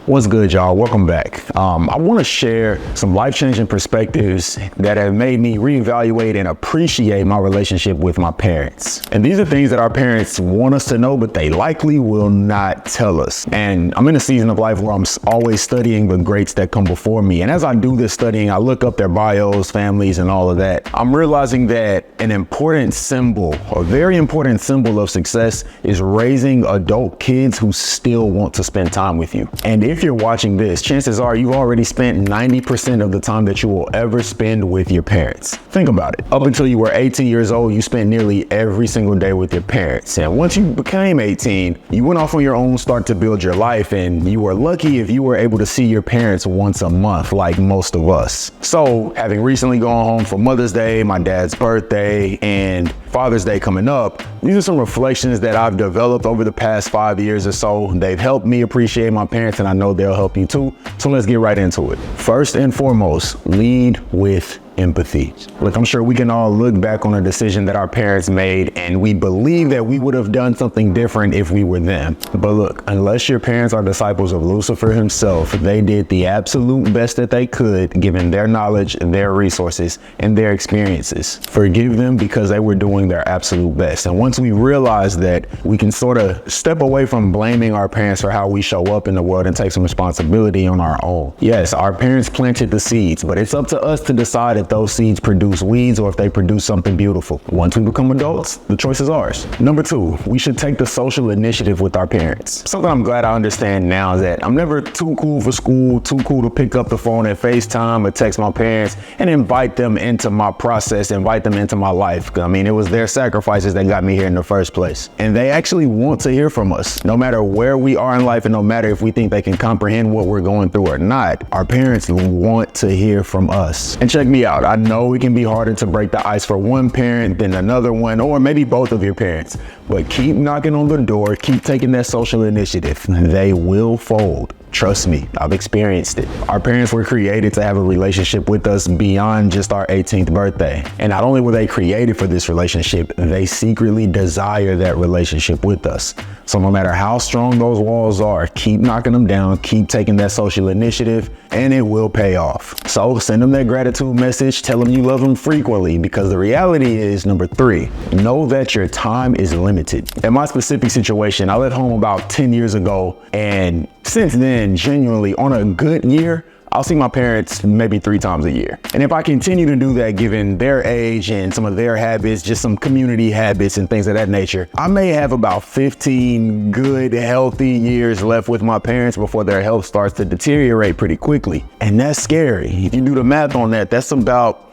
What's good, y'all? Welcome back. I want to share some life-changing perspectives that have made me reevaluate and appreciate my relationship with my parents. And these are things that our parents want us to know, but they likely will not tell us. And I'm in a season of life where I'm always studying the greats that come before me. And as I do this studying, I look up their bios, families, and all of that. I'm realizing that an important symbol, a very important symbol of success, is raising adult kids who still want to spend time with you. And if you're watching this, chances are you've already spent 90% of the time that you will ever spend with your parents. Think about it. Up until you were 18 years old, you spent nearly every single day with your parents. And once you became 18, you went off on your own, start to build your life, and you were lucky if you were able to see your parents once a month, like most of us. So, having recently gone home for Mother's Day, my dad's birthday, and Father's Day coming up, these are some reflections that I've developed over the past 5 years or so. They've helped me appreciate my parents, and I know they'll help you too. So let's get right into it. First and foremost, lead with empathy. Look, I'm sure we can all look back on a decision that our parents made and we believe that we would have done something different if we were them. But look, unless your parents are disciples of Lucifer himself, they did the absolute best that they could given their knowledge, their resources, and their experiences. Forgive them because they were doing their absolute best. And once we realize that, we can sort of step away from blaming our parents for how we show up in the world and take some responsibility on our own. Yes, our parents planted the seeds, but it's up to us to decide if those seeds produce weeds or if they produce something beautiful. Once we become adults, the choice is ours. Number two, we should take the social initiative with our parents. Something I'm glad I understand now is that I'm never too cool for school, too cool to pick up the phone and FaceTime or text my parents and invite them into my process, invite them into my life. I mean, it was their sacrifices that got me here in the first place. And they actually want to hear from us. No matter where we are in life and no matter if we think they can comprehend what we're going through or not, our parents want to hear from us. And check me out. I know it can be harder to break the ice for one parent than another one, or maybe both of your parents, but keep knocking on the door, keep taking that social initiative. They will fold. Trust me, I've experienced it. Our parents were created to have a relationship with us beyond just our 18th birthday. And not only were they created for this relationship, they secretly desire that relationship with us. So no matter how strong those walls are, keep knocking them down, keep taking that social initiative, and it will pay off. So send them that gratitude message, tell them you love them frequently, because the reality is, number three, know that your time is limited. In my specific situation, I left home about 10 years ago, and since then, genuinely, on a good year, I'll see my parents maybe 3 times a year. And if I continue to do that, given their age and some of their habits, just some community habits and things of that nature, I may have about 15 good, healthy years left with my parents before their health starts to deteriorate pretty quickly. And that's scary. If you do the math on that, that's about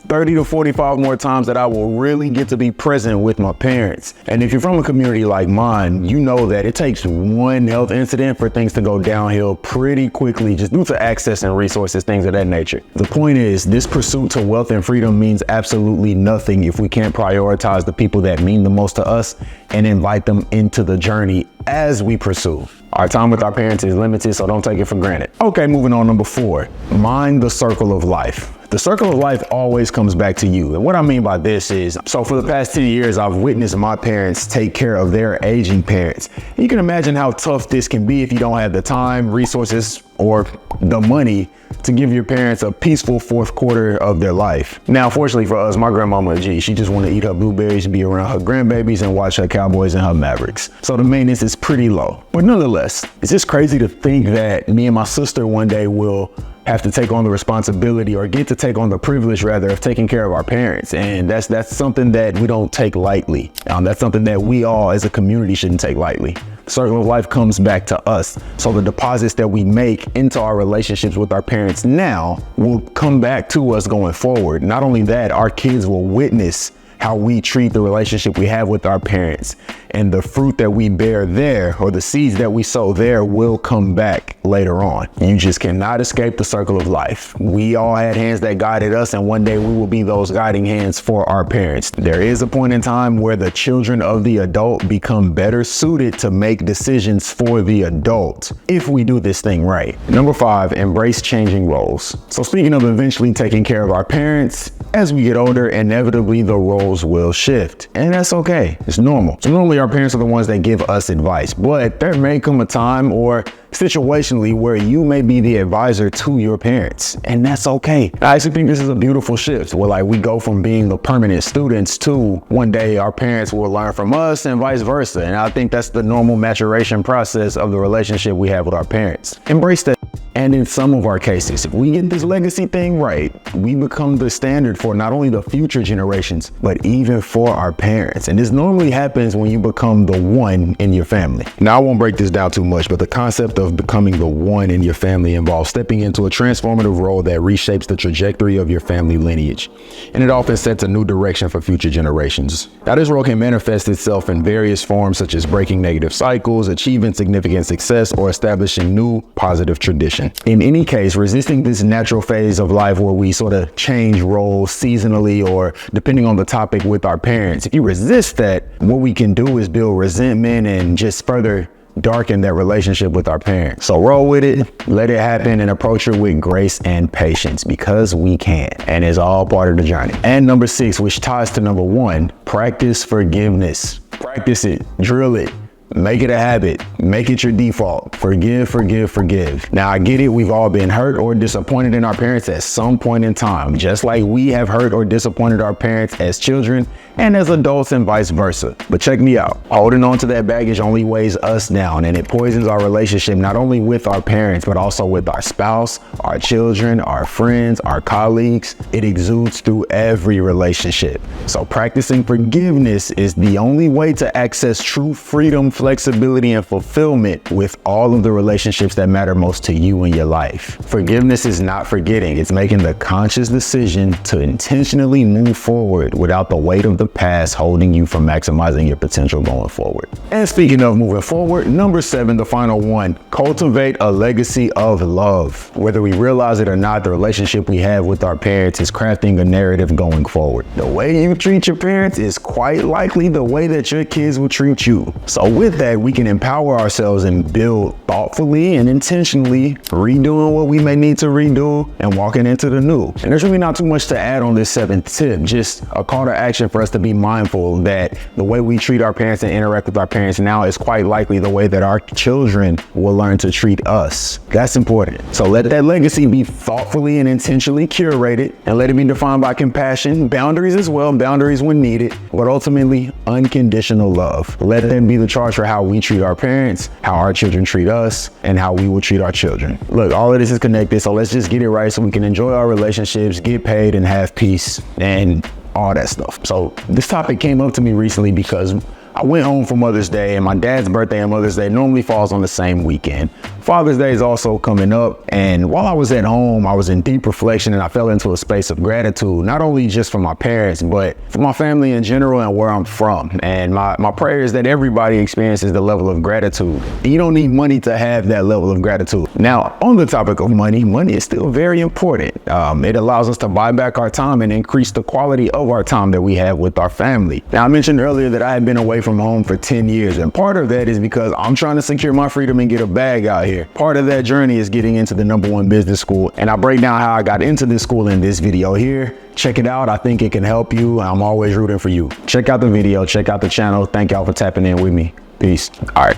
30 to 45 more times that I will really get to be present with my parents. And if you're from a community like mine, you know that it takes one health incident for things to go downhill pretty quickly, just due to access and resources, things of that nature. The point is, this pursuit to wealth and freedom means absolutely nothing if we can't prioritize the people that mean the most to us and invite them into the journey as we pursue. Our time with our parents is limited, so don't take it for granted. Okay, moving on, number 4, mind the circle of life. The circle of life always comes back to you. And what I mean by this is, so for the past 10 years, I've witnessed my parents take care of their aging parents. And you can imagine how tough this can be if you don't have the time, resources, or the money to give your parents a peaceful fourth quarter of their life. Now, fortunately for us, my grandmama, she just want to eat her blueberries and be around her grandbabies and watch her Cowboys and her Mavericks. So the maintenance is pretty low. But nonetheless, it's just crazy to think that me and my sister one day will have to take on the responsibility, or get to take on the privilege rather, of taking care of our parents. And that's something that we don't take lightly. That's something that we all as a community shouldn't take lightly. The circle of life comes back to us. So the deposits that we make into our relationships with our parents now will come back to us going forward. Not only that, our kids will witness how we treat the relationship we have with our parents, and the fruit that we bear there, or the seeds that we sow there, will come back later on. You just cannot escape the circle of life. We all had hands that guided us, and one day we will be those guiding hands for our parents. There is a point in time where the children of the adult become better suited to make decisions for the adult if we do this thing right. Number 5, embrace changing roles. So speaking of eventually taking care of our parents, as we get older, inevitably the roles will shift, and that's okay. It's normal. So normally our our parents are the ones that give us advice, but there may come a time or situationally where you may be the advisor to your parents, and that's okay. I actually think this is a beautiful shift where like we go from being the permanent students to one day our parents will learn from us and vice versa. And I think that's the normal maturation process of the relationship we have with our parents. Embrace that. And in some of our cases, if we get this legacy thing right, we become the standard for not only the future generations, but even for our parents. And this normally happens when you become the one in your family. Now, I won't break this down too much, but the concept of becoming the one in your family involves stepping into a transformative role that reshapes the trajectory of your family lineage. And it often sets a new direction for future generations. Now, this role can manifest itself in various forms, such as breaking negative cycles, achieving significant success, or establishing new positive tradition. In any case, resisting this natural phase of life where we sort of change roles seasonally or depending on the topic with our parents, if you resist that, what we can do is build resentment and just further darken that relationship with our parents. So roll with it, let it happen, and approach it with grace and patience because we can, and it's all part of the journey. And number 6, which ties to number 1, practice forgiveness. Practice it, drill it. Make it a habit. Make it your default. Forgive, forgive, forgive. Now, I get it. We've all been hurt or disappointed in our parents at some point in time, just like we have hurt or disappointed our parents as children and as adults and vice versa. But check me out. Holding on to that baggage only weighs us down, and it poisons our relationship not only with our parents, but also with our spouse, our children, our friends, our colleagues. It exudes through every relationship. So practicing forgiveness is the only way to access true freedom, flexibility, and fulfillment with all of the relationships that matter most to you in your life. Forgiveness is not forgetting. It's making the conscious decision to intentionally move forward without the weight of the past holding you from maximizing your potential going forward. And speaking of moving forward, number 7, the final one, cultivate a legacy of love. Whether we realize it or not, the relationship we have with our parents is crafting a narrative going forward. The way you treat your parents is quite likely the way that your kids will treat you. So with that, we can empower ourselves and build thoughtfully and intentionally, redoing what we may need to redo and walking into the new. And there's really not too much to add on this 7th tip, just a call to action for us to be mindful that the way we treat our parents and interact with our parents now is quite likely the way that our children will learn to treat us. That's important. So let that legacy be thoughtfully and intentionally curated, and let it be defined by compassion, boundaries as well, boundaries when needed, but ultimately unconditional love. Let that be the charge for how we treat our parents, how our children treat us, and how we will treat our children. Look, all of this is connected, so let's just get it right so we can enjoy our relationships, get paid, and have peace, and all that stuff. So this topic came up to me recently because I went home for Mother's Day, and my dad's birthday and Mother's Day normally falls on the same weekend. Father's Day is also coming up, and while I was at home, I was in deep reflection and I fell into a space of gratitude, not only just for my parents, but for my family in general and where I'm from. And my prayer is that everybody experiences the level of gratitude. You don't need money to have that level of gratitude. Now, on the topic of money, money is still very important. It allows us to buy back our time and increase the quality of our time that we have with our family. Now, I mentioned earlier that I had been away from home for 10 years, and part of that is because I'm trying to secure my freedom and get a bag out here. Part of that journey is getting into the #1 business school, and I break down how I got into this school in this video here. Check it out. I think it can help you. I'm always rooting for you. Check out the video, check out the channel. Thank y'all for tapping in with me. Peace. All right.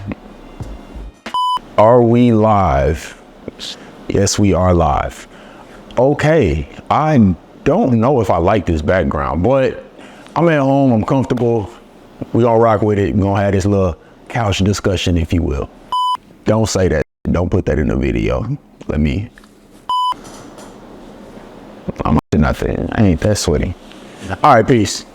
Are we live? Yes, we are live. Okay, I don't know if I like this background, but I'm at home, I'm comfortable. We gonna rock with it. We're gonna have this little couch discussion, if you will. Don't say that. Don't put that in the video. I'm nothing. I ain't that sweaty. All right, peace.